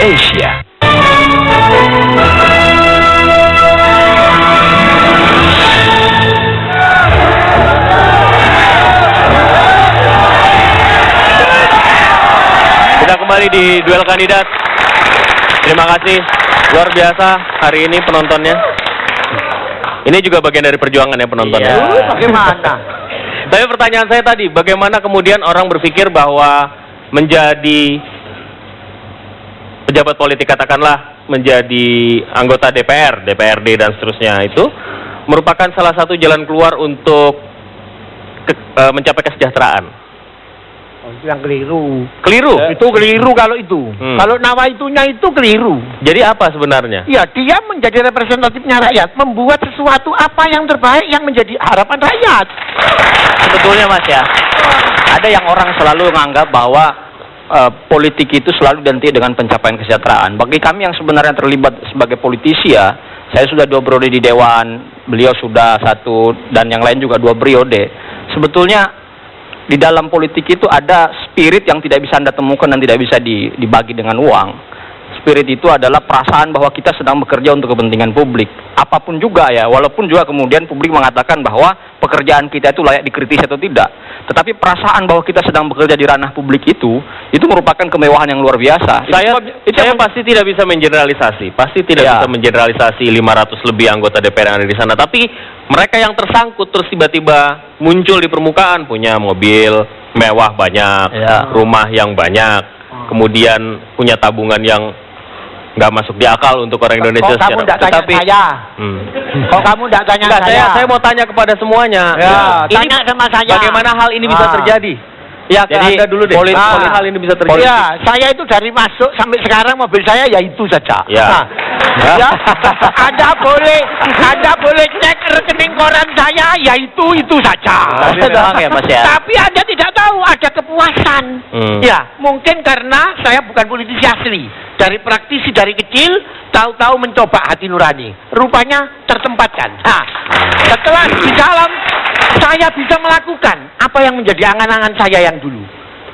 Asia. Kita kembali di duel kandidat. Terima kasih, luar biasa hari ini penontonnya. Ini juga bagian dari perjuangan ya penontonnya. Iya. Bagaimana? Tapi pertanyaan saya tadi, bagaimana kemudian orang berpikir bahwa menjadi pejabat politik, katakanlah menjadi anggota DPR, DPRD dan seterusnya itu merupakan salah satu jalan keluar untuk mencapai kesejahteraan. Oh, itu yang keliru. Keliru? Itu keliru kalau itu. Kalau nawaitunya itu keliru. Jadi apa sebenarnya? Ya, dia menjadi representatifnya rakyat, membuat sesuatu apa yang terbaik yang menjadi harapan rakyat. Sebetulnya Mas ya, ada yang orang selalu menganggap bahwa politik itu selalu identik dengan pencapaian kesejahteraan. Bagi kami yang sebenarnya terlibat sebagai politisi ya, saya sudah 2 periode di Dewan, beliau sudah 1, dan yang lain juga 2 periode. Sebetulnya di dalam politik itu ada spirit yang tidak bisa Anda temukan dan tidak bisa dibagi dengan uang. Spirit itu adalah perasaan bahwa kita sedang bekerja untuk kepentingan publik. Apapun juga ya, walaupun juga kemudian publik mengatakan bahwa pekerjaan kita itu layak dikritisi atau tidak. Tetapi perasaan bahwa kita sedang bekerja di ranah publik itu merupakan kemewahan yang luar biasa. Saya pasti tidak bisa mengeneralisasi. Pasti tidak bisa mengeneralisasi 500 lebih anggota DPR yang ada di sana. Tapi mereka yang tersangkut terus tiba-tiba muncul di permukaan, punya mobil mewah banyak, rumah yang banyak, kemudian punya tabungan yang nggak masuk di akal untuk orang Indonesia. Kok kamu nggak tanya saya? Kok kamu nggak tanya saya? Saya mau tanya kepada semuanya. Ya, ini tanya sama saya. Bagaimana hal ini bisa terjadi? Ya, jadi Anda dulu deh. Hal ini bisa terjadi. Ya, saya itu dari masuk sampai sekarang mobil saya ya itu saja. Ya. Ya, Anda boleh cek rekening koran saya ya itu saja. Tapi memang ya Mas ya. Tapi Anda tidak tahu ada kepuasan. Ya, mungkin karena saya bukan politisi asli. Dari praktisi dari kecil, tahu-tahu mencoba hati nurani. Rupanya tertempatkan. Nah, setelah di dalam saya bisa melakukan apa yang menjadi angan-angan saya yang dulu.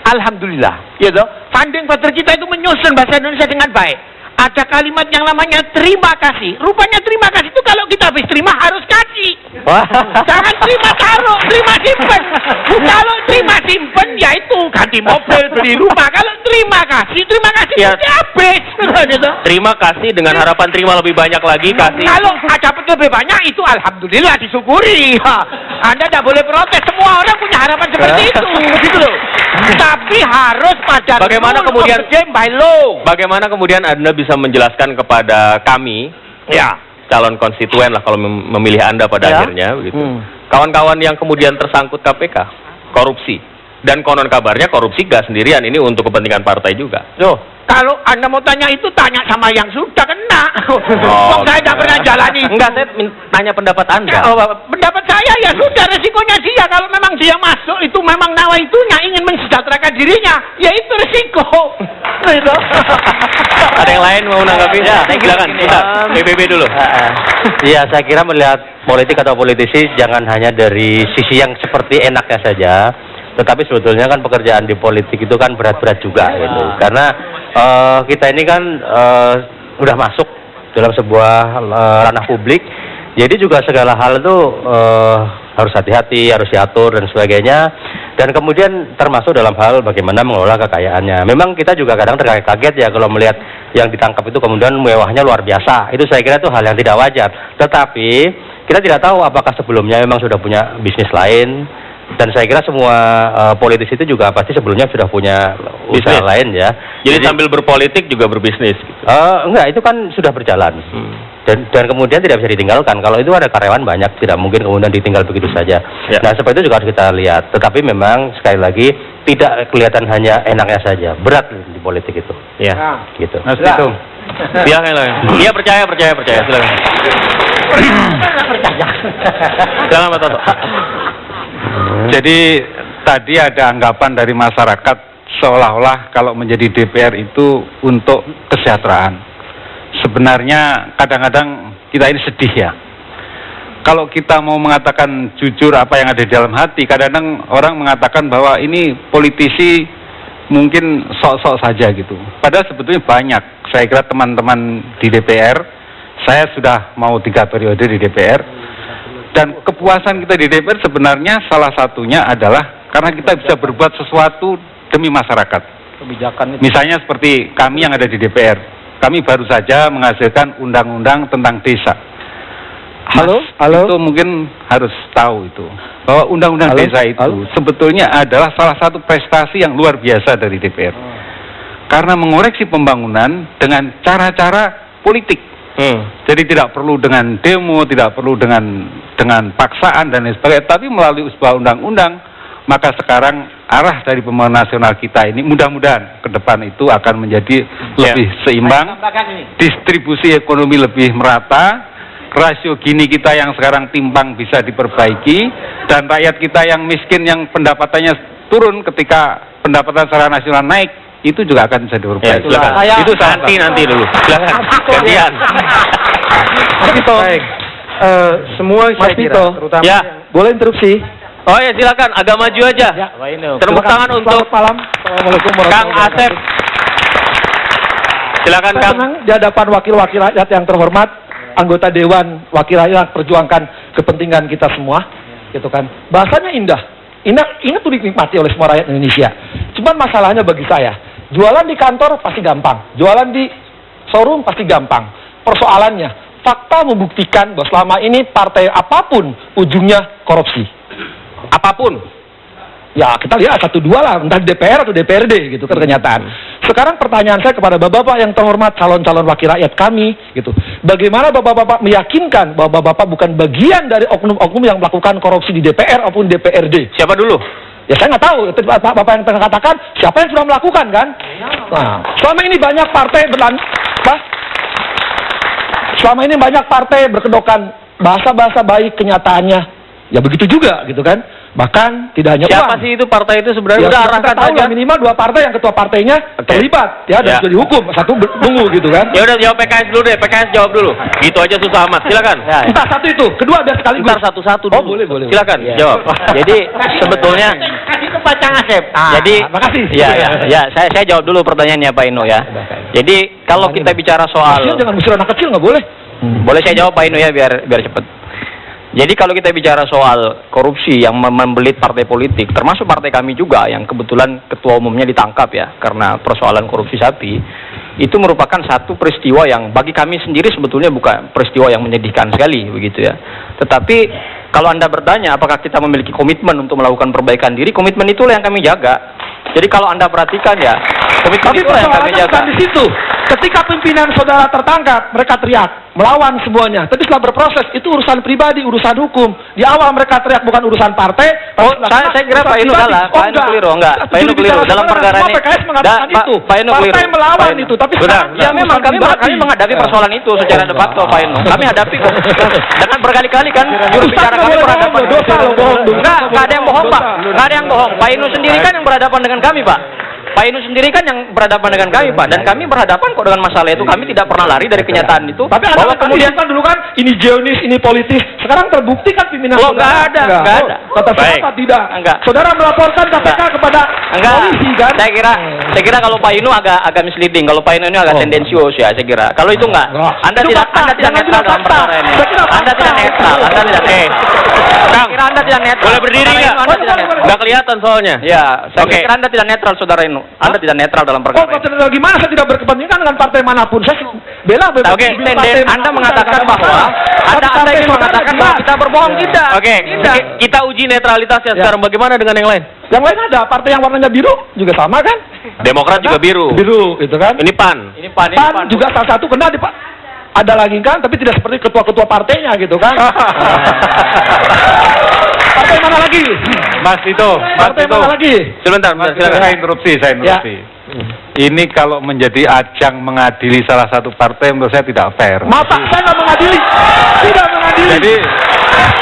Alhamdulillah. Ya toh, funding father kita itu menyusun bahasa Indonesia dengan baik. Ada kalimat yang namanya terima kasih. Rupanya terima kasih itu kalau kita habis terima harus kasih. Jangan terima taruh, terima simpen. Kalau terima simpen ya itu ganti mobil, beli rumah. Kalau terima kasih ya, itu habis. Terima kasih dengan harapan terima lebih banyak lagi. Kasih. Kalau dapat lebih banyak itu alhamdulillah disyukuri. Anda tidak boleh protes. Semua orang punya harapan seperti itu, gitu loh. Tapi harus pada bagaimana kemudian game by law. Bagaimana kemudian Anda bisa menjelaskan kepada kami, ya calon konstituen lah kalau memilih Anda pada akhirnya, begitu. Kawan-kawan yang kemudian tersangkut KPK, korupsi, dan konon kabarnya korupsi gak sendirian, ini untuk kepentingan partai juga. Kalau Anda mau tanya itu, tanya sama yang sudah kena. Saya tidak pernah jalani. Enggak, saya tanya pendapat Anda. Pendapat saya ya sudah, resikonya dia. Kalau memang dia masuk, itu memang nawaitunya ingin mensejahterakan dirinya, ya itu resiko. Ada yang lain mau menanggapi? Ya, silakan. PBB dulu. Iya, saya kira melihat politik atau politisi jangan hanya dari sisi yang seperti enaknya saja. Tetapi sebetulnya kan pekerjaan di politik itu kan berat-berat juga gitu. Karena kita ini kan udah masuk dalam sebuah ranah publik. Jadi juga segala hal itu harus hati-hati, harus diatur dan sebagainya. Dan kemudian termasuk dalam hal bagaimana mengelola kekayaannya. Memang kita juga kadang terkaget ya kalau melihat yang ditangkap itu kemudian mewahnya luar biasa. Itu saya kira itu hal yang tidak wajar. Tetapi kita tidak tahu apakah sebelumnya memang sudah punya bisnis lain. Dan saya kira semua politisi itu juga pasti sebelumnya sudah punya usaha lain ya. Jadi sambil berpolitik juga berbisnis gitu. Enggak, itu kan sudah berjalan. Dan kemudian tidak bisa ditinggalkan. Kalau itu ada karyawan banyak, tidak mungkin kemudian ditinggal begitu saja. Ya. Nah, seperti itu juga harus kita lihat. Tetapi memang sekali lagi tidak kelihatan hanya enaknya saja, berat di politik itu. Ya, gitu. Nah, itu. Dia percaya. Silakan. Silakan Pak Toto. Jadi tadi ada anggapan dari masyarakat seolah-olah kalau menjadi DPR itu untuk kesejahteraan. Sebenarnya kadang-kadang kita ini sedih ya. Kalau kita mau mengatakan jujur apa yang ada di dalam hati, kadang-kadang orang mengatakan bahwa ini politisi mungkin sok-sok saja gitu. Padahal sebetulnya banyak saya kira teman-teman di DPR, saya sudah mau 3 periode di DPR, dan kepuasan kita di DPR sebenarnya salah satunya adalah karena kita bisa berbuat sesuatu demi masyarakat. Kebijakan itu. Misalnya seperti kami yang ada di DPR, kami baru saja menghasilkan undang-undang tentang desa. Halo, Mas, halo. itu mungkin harus tahu itu, bahwa undang-undang Halo, desa itu halo. sebetulnya adalah salah satu prestasi yang luar biasa dari DPR. Karena mengoreksi pembangunan dengan cara-cara politik. Jadi tidak perlu dengan demo, tidak perlu dengan paksaan dan lain sebagainya, tapi melalui sebuah undang-undang, maka sekarang arah dari pembangunan nasional kita ini mudah-mudahan ke depan itu akan menjadi lebih seimbang, distribusi ekonomi lebih merata, rasio Gini kita yang sekarang timpang bisa diperbaiki, dan rakyat kita yang miskin yang pendapatannya turun ketika pendapatan secara nasional naik, itu juga akan bisa diperbaiki. Itu nanti dulu. Silakan. Gantian. Mas Vito, semua saya kira, terutama Ya. boleh interupsi. Oh ya, silakan, agak maju aja. Tepuk tangan untuk Selamat malam. Assalamualaikum Kang warahmatullahi Asep. Silakan Saya Kang. senang di hadapan wakil-wakil rakyat yang terhormat, anggota Dewan Wakil Rakyat perjuangkan kepentingan kita semua, gitu kan. Bahasanya indah. Ini tuh dinikmati oleh semua rakyat Indonesia. Cuman masalahnya bagi saya, jualan di kantor pasti gampang, jualan di showroom pasti gampang. Persoalannya, fakta membuktikan bahwa selama ini partai apapun ujungnya korupsi. Apapun. Ya, kita lihat 1-2 lah, entah DPR atau DPRD gitu kan kenyataan. Sekarang pertanyaan saya kepada bapak-bapak yang terhormat, calon-calon wakil rakyat kami gitu. Bagaimana bapak-bapak meyakinkan bahwa bapak-bapak bukan bagian dari oknum-oknum yang melakukan korupsi di DPR maupun DPRD? Siapa dulu? Ya saya nggak tahu, itu bapak yang tengah katakan siapa yang sudah melakukan kan? Nah, selama ini banyak partai selama ini banyak partai berkedokan bahasa-bahasa baik, kenyataannya ya begitu juga gitu kan? Bahkan tidak hanya Siapa uang. sih itu partai itu sebenarnya? Ya, Udah kita arahkan tahu aja. lah, minimal 2 partai yang ketua partainya terlibat ya dan Ya. sudah dihukum, satu nunggu gitu kan? Ya udah jawab PKS dulu deh, PKS jawab dulu. Gitu aja susah amat. Silakan. Entah satu itu, kedua biar sekaligus. Ntar satu-satu dulu. Oh, boleh. Silakan jawab. Jadi sebetulnya Kasih ke Pak Kang Asep. jadi makasih. ya saya jawab dulu pertanyaannya Pak Inu ya. Jadi kalau kita bicara soal Kecil, jangan musir anak kecil nggak boleh. boleh saya jawab Pak Inu ya biar cepat. Jadi kalau kita bicara soal korupsi yang membelit partai politik, termasuk partai kami juga yang kebetulan ketua umumnya ditangkap ya karena persoalan korupsi sapi, itu merupakan satu peristiwa yang bagi kami sendiri sebetulnya bukan peristiwa yang menyedihkan sekali begitu ya. Tetapi kalau Anda bertanya apakah kita memiliki komitmen untuk melakukan perbaikan diri, komitmen itulah yang kami jaga. Jadi kalau Anda perhatikan ya, komitmen Tapi itulah yang kami persoalannya jaga. bukan di situ. Ketika pimpinan saudara tertangkap, mereka teriak, melawan semuanya. Tapi setelah berproses, itu urusan pribadi, urusan hukum. Di awal mereka teriak bukan urusan partai. Oh, saya kira Pak Inu salah, Pak Inu keliru, enggak. Pak Inu keliru dalam perkara ini. PKS mengatakan itu. Pak Inu keliru. Partai melawan itu, tapi sekarang Ya memang kami menghadapi persoalan itu secara debat kok Pak Inu. Kami hadapi kok. Dan berkali-kali kan juru bicara kami berhadapan. Enggak ada yang bohong Pak. Enggak ada yang bohong. Pak Inu sendiri kan yang berhadapan dengan kami Pak. Pak Inu sendiri kan yang berhadapan dengan kami Pak, dan kami berhadapan kok dengan masalah itu. Kami tidak pernah lari dari kenyataan itu. Tapi bahwa kemudian kan dulu kan ini Zionis, ini politis. Sekarang terbukti kan pimpinan Oh, saudara. enggak ada. Kata Baik. siapa tidak? Enggak. Saudara melaporkan KPK kepada polisi kan? Saya kira kalau Pak Inu agak misleading. Kalau Pak Inu ini agak tendensius ya, saya kira. Kalau itu enggak. Anda Itu tidak fakta. Jangan netral bilang dalam fakta. perkara ini. Saya kira Anda fakta. tidak netral. Anda tidak Saya kira Anda tidak netral. Boleh berdiri Saudara nggak? Inu, Anda tidak netral. Nggak kelihatan soalnya. Ya, saya Oke. kira Anda tidak netral, Saudara Inu. Anda tidak netral dalam Oh, perkara ini. kalau gimana saya tidak berkepentingan dengan partai manapun. Saya bela Oke, Anda mengatakan bahwa Anda ingin mengatakan bahwa kita berbohong, tidak. Oke, Tidak. kita uji netralitasnya Ya. sekarang. Bagaimana dengan yang lain? Yang lain ada partai yang warnanya biru juga sama kan? Demokrat juga biru. Biru itu kan? Ini PAN. Ini Pan, PAN juga salah satu kena di ada lagi kan, tapi tidak seperti ketua-ketua partainya gitu kan? Partai mana lagi? Mas Tito, Partai mana lagi? Sebentar, Mas, silakan. saya interupsi. Ini kalau menjadi ajang mengadili salah satu partai menurut saya tidak fair. Maaf Pak, saya nggak mengadili, tidak mengadili. Jadi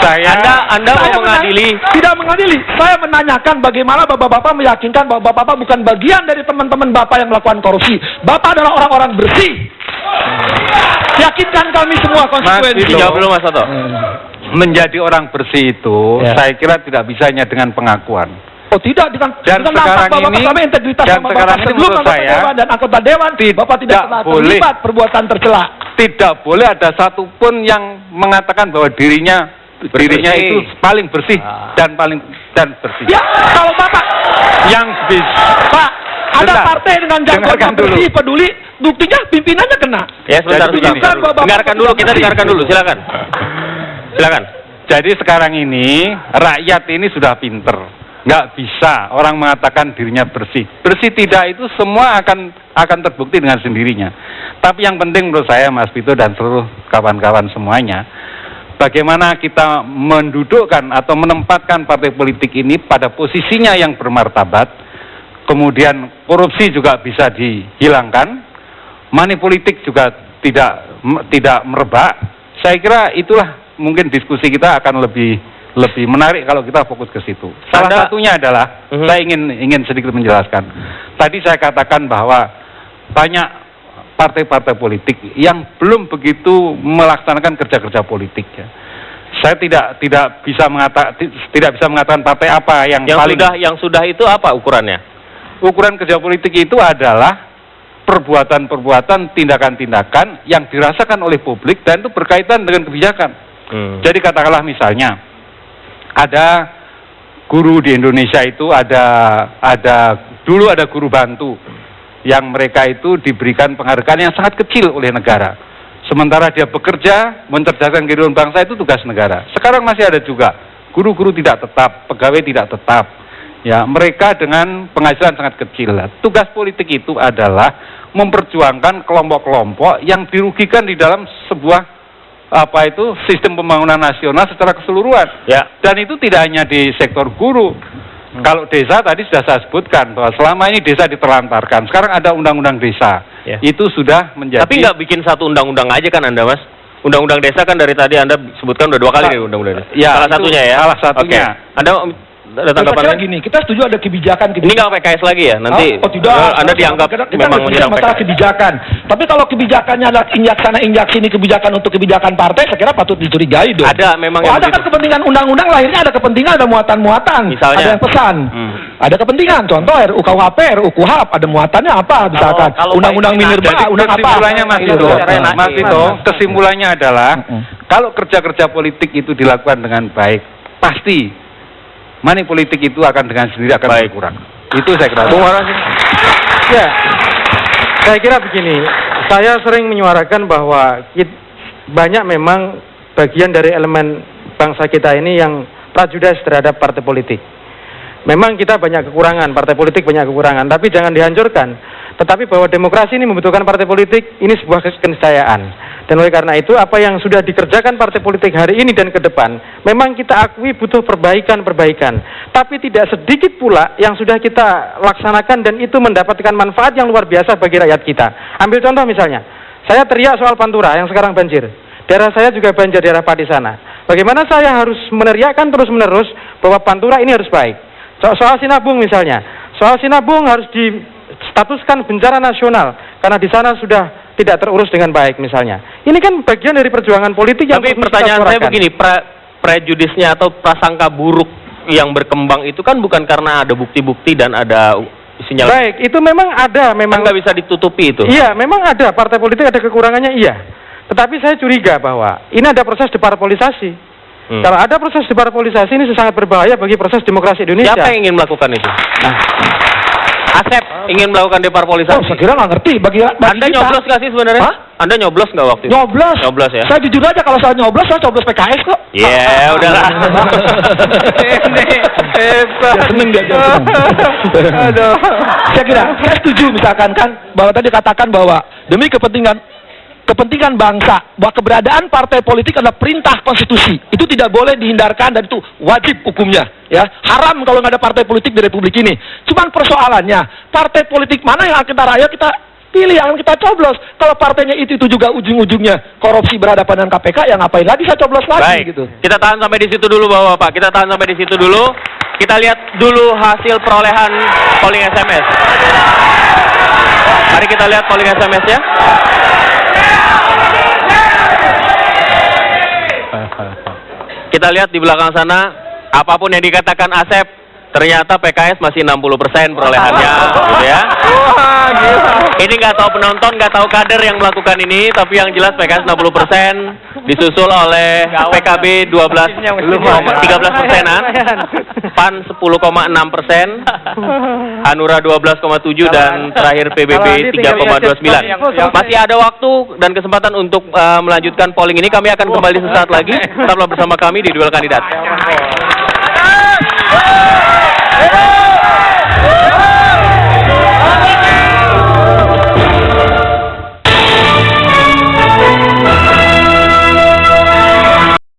saya Anda Saya mau mengadili. Tidak mengadili. Saya menanyakan bagaimana bapak-bapak meyakinkan bahwa bapak-bapak bukan bagian dari teman-teman bapak yang melakukan korupsi. Bapak adalah orang-orang bersih. Yakinkan kami semua konsekuensi. Mas, Dijawab dulu Mas Toto. menjadi orang bersih itu Ya. saya kira tidak bisa hanya dengan pengakuan. Oh tidak, dengan sekarang Bapak ini- sama integritas dan sama sekarang Bapak ini sebelum menurut anggota saya dewan dan anggota dewan, Bapak tidak tidak pernah boleh. terlibat perbuatan tercela. Tidak boleh ada satupun yang mengatakan bahwa dirinya itu paling bersih dan bersih. Ya, kalau Bapak, Yang bisa Pak, ada Bentar. partai dengan jagoan Dengarkan yang bersih, peduli, buktinya pimpinannya kena. Ya sebentar, Jadi sebentar. tunjukkan bahwa Bapak Dengarkan dulu, tidak kita bersih. dengarkan dulu, silakan. Silakan. Jadi sekarang ini rakyat ini sudah pinter, nggak bisa orang mengatakan dirinya bersih. Bersih tidak itu semua akan terbukti dengan sendirinya. Tapi yang penting menurut saya Mas Vito dan seluruh kawan-kawan semuanya, bagaimana kita mendudukkan atau menempatkan partai politik ini pada posisinya yang bermartabat, kemudian korupsi juga bisa dihilangkan, money politik juga tidak merebak. Saya kira itulah mungkin diskusi kita akan lebih menarik kalau kita fokus ke situ. Salah satunya adalah saya ingin sedikit menjelaskan. Tadi saya katakan bahwa banyak partai-partai politik yang belum begitu melaksanakan kerja-kerja politik. Ya. Saya tidak bisa mengatakan partai apa yang paling sudah itu apa ukurannya? Ukuran kerja politik itu adalah perbuatan-perbuatan, tindakan-tindakan yang dirasakan oleh publik dan itu berkaitan dengan kebijakan. Jadi katakanlah misalnya ada guru di Indonesia itu dulu ada guru bantu yang mereka itu diberikan penghargaan yang sangat kecil oleh negara. Sementara dia bekerja mencerdaskan kehidupan bangsa itu tugas negara. Sekarang masih ada juga guru-guru tidak tetap, pegawai tidak tetap. Ya, mereka dengan penghasilan sangat kecil. Tugas politik itu adalah memperjuangkan kelompok-kelompok yang dirugikan di dalam sebuah sistem pembangunan nasional secara keseluruhan. Ya. Dan itu tidak hanya di sektor guru. Kalau desa tadi sudah saya sebutkan bahwa selama ini desa diterlantarkan. Sekarang ada undang-undang desa. Ya. Itu sudah menjadi. Tapi nggak bikin satu undang-undang aja kan Anda, Mas? Undang-undang desa kan dari tadi Anda sebutkan udah 2 kali nih undang-undang desa. Ya, salah itu satunya ya. salah satunya. Oke. Anda ada Saya tanggapan kira lain? gini, kita setuju ada kebijakan. Ini nggak PKS lagi ya? Nanti Oh tidak, Anda dianggap kita memang nggak menyerang masalah PKS. kebijakan. Tapi kalau kebijakannya adalah injak sana injak sini kebijakan untuk kebijakan partai, saya kira patut dicurigai dong. Ada memang yang ada kan begitu. kepentingan undang-undang lahirnya ada kepentingan, ada muatan-muatan. Misalnya? Ada yang pesan. Ada kepentingan. Contoh RUU KUHP, RUU KUHAP, ada muatannya apa? Misalkan Kalau undang-undang Minerba, Jadi undang apa? kesimpulannya Mas Ini Vito, loh. Mas Vito, kesimpulannya adalah kalau kerja-kerja politik itu dilakukan dengan baik, pasti money politik itu akan dengan sendiri akan berkurang. Itu saya kira. Ya, saya kira begini. Saya sering menyuarakan bahwa banyak memang bagian dari elemen bangsa kita ini yang prejudice terhadap partai politik. Memang kita banyak kekurangan, partai politik banyak kekurangan, tapi jangan dihancurkan. Tetapi bahwa demokrasi ini membutuhkan partai politik, ini sebuah keniscayaan. Dan oleh karena itu, apa yang sudah dikerjakan partai politik hari ini dan ke depan, memang kita akui butuh perbaikan-perbaikan. Tapi tidak sedikit pula yang sudah kita laksanakan dan itu mendapatkan manfaat yang luar biasa bagi rakyat kita. Ambil contoh misalnya, saya teriak soal Pantura yang sekarang banjir. Daerah saya juga banjir, daerah Pati sana. Bagaimana saya harus meneriakkan terus-menerus bahwa Pantura ini harus baik. Soal Sinabung misalnya, soal Sinabung harus distatuskan bencana nasional karena di sana sudah tidak terurus dengan baik misalnya. Ini kan bagian dari perjuangan politik yang Tapi perlu kita pertanyaan saya suarakan. begini, prejudisnya atau prasangka buruk yang berkembang itu kan bukan karena ada bukti-bukti dan ada sinyal. Baik, itu memang ada, Kan memang nggak bisa ditutupi itu. Iya, memang ada partai politik ada kekurangannya, iya. Tetapi saya curiga bahwa ini ada proses deparpolisasi. Kalau ada proses deparpolisasi ini sangat berbahaya bagi proses demokrasi Indonesia. Siapa yang ingin melakukan itu? Asep ingin melakukan deparpolisasi. Oh, saya kira nggak ngerti. Bagi Anda kita. nyoblos nggak sih sebenarnya? Hah? Anda nyoblos nggak waktu itu? Nyoblos. Nyoblos ya? Saya jujur aja kalau saya nyoblos PKS kok. Ya, udahlah. Dia seneng dia. Saya kira, saya setuju misalkan kan bahwa tadi katakan bahwa demi kepentingan bangsa, bahwa keberadaan partai politik adalah perintah konstitusi. Itu tidak boleh dihindarkan dan itu wajib hukumnya. Ya, haram kalau nggak ada partai politik di Republik ini. Cuman persoalannya, partai politik mana yang kita rakyat kita pilih, yang kita coblos. Kalau partainya itu juga ujung-ujungnya korupsi berhadapan dengan KPK, ya ngapain lagi saya coblos lagi Baik, gitu. kita tahan sampai di situ dulu Bapak. Kita tahan sampai di situ dulu. Kita lihat dulu hasil perolehan polling SMS. Mari kita lihat polling SMS ya. Kita lihat di belakang sana, apapun yang dikatakan Asep, Ternyata PKS masih 60% perolehannya, gitu ya. Ini nggak tahu penonton, nggak tahu kader yang melakukan ini, tapi yang jelas PKS 60%, disusul oleh PKB 13%-an, PAN 10,6%, Hanura 12,7%, dan terakhir PBB 3,29%. Masih ada waktu dan kesempatan untuk melanjutkan polling ini. Kami akan kembali sesaat lagi. Tetaplah bersama kami di Duel Kandidat.